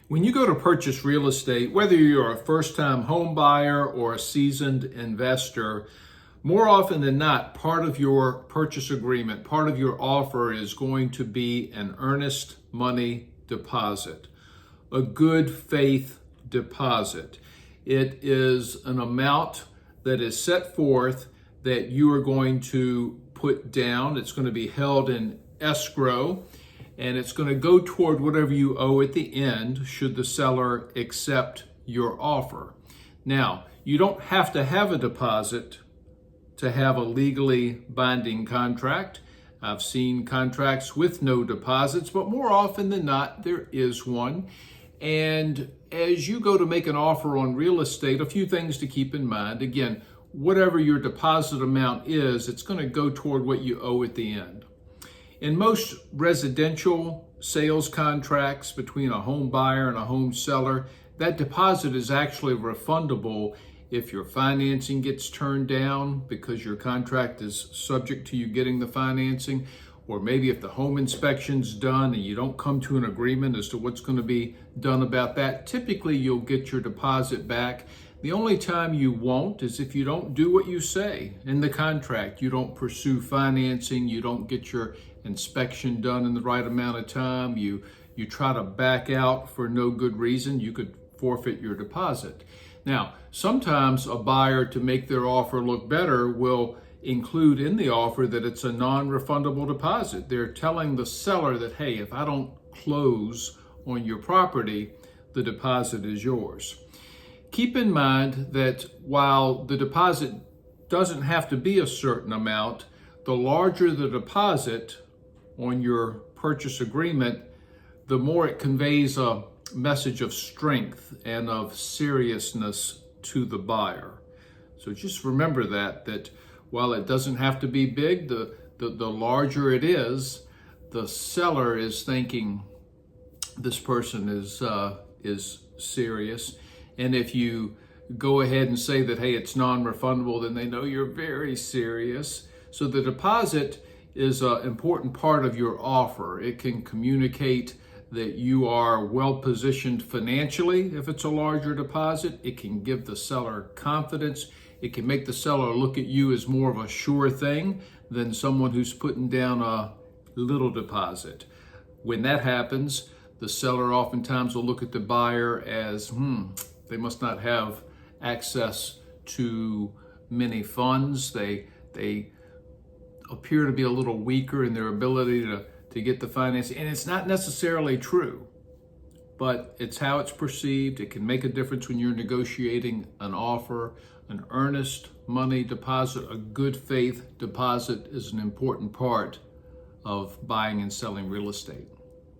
When you go to purchase real estate, whether you're a first-time home buyer or a seasoned investor, more often than not, part of your purchase agreement, part of your offer is going to be an earnest money deposit, a good faith deposit. It is an amount that is set forth that you are going to put down. It's going to be held in escrow, and it's going to go toward whatever you owe at the end should the seller accept your offer. Now, you don't have to have a deposit to have a legally binding contract. I've seen contracts with no deposits, but more often than not, there is one. And as you go to make an offer on real estate, a few things to keep in mind. Again, whatever your deposit amount is, it's going to go toward what you owe at the end. In most residential sales contracts between a home buyer and a home seller, that deposit is actually refundable if your financing gets turned down because your contract is subject to you getting the financing, or maybe if the home inspection's done and you don't come to an agreement as to what's going to be done about that. Typically, you'll get your deposit back. The only time you won't is if you don't do what you say in the contract. You don't pursue financing, you don't get your inspection done in the right amount of time, you try to back out for no good reason, you could forfeit your deposit. Now, sometimes a buyer, to make their offer look better, will include in the offer that it's a non-refundable deposit. They're telling the seller that, hey, if I don't close on your property, the deposit is yours. Keep in mind that while the deposit doesn't have to be a certain amount, the larger the deposit on your purchase agreement, the more it conveys a message of strength and of seriousness to the buyer. So just remember that while it doesn't have to be big, the larger it is, the seller is thinking this person is serious. And if you go ahead and say that, hey, it's non-refundable, then they know you're very serious. So the deposit is an important part of your offer. It can communicate that you are well positioned financially if it's a larger deposit. It can give the seller confidence. It can make the seller look at you as more of a sure thing than someone who's putting down a little deposit. When that happens, the seller oftentimes will look at the buyer as, they must not have access to many funds. They appear to be a little weaker in their ability to get the financing. And it's not necessarily true, but it's how it's perceived. It can make a difference when you're negotiating an offer. An earnest money deposit, a good faith deposit, is an important part of buying and selling real estate.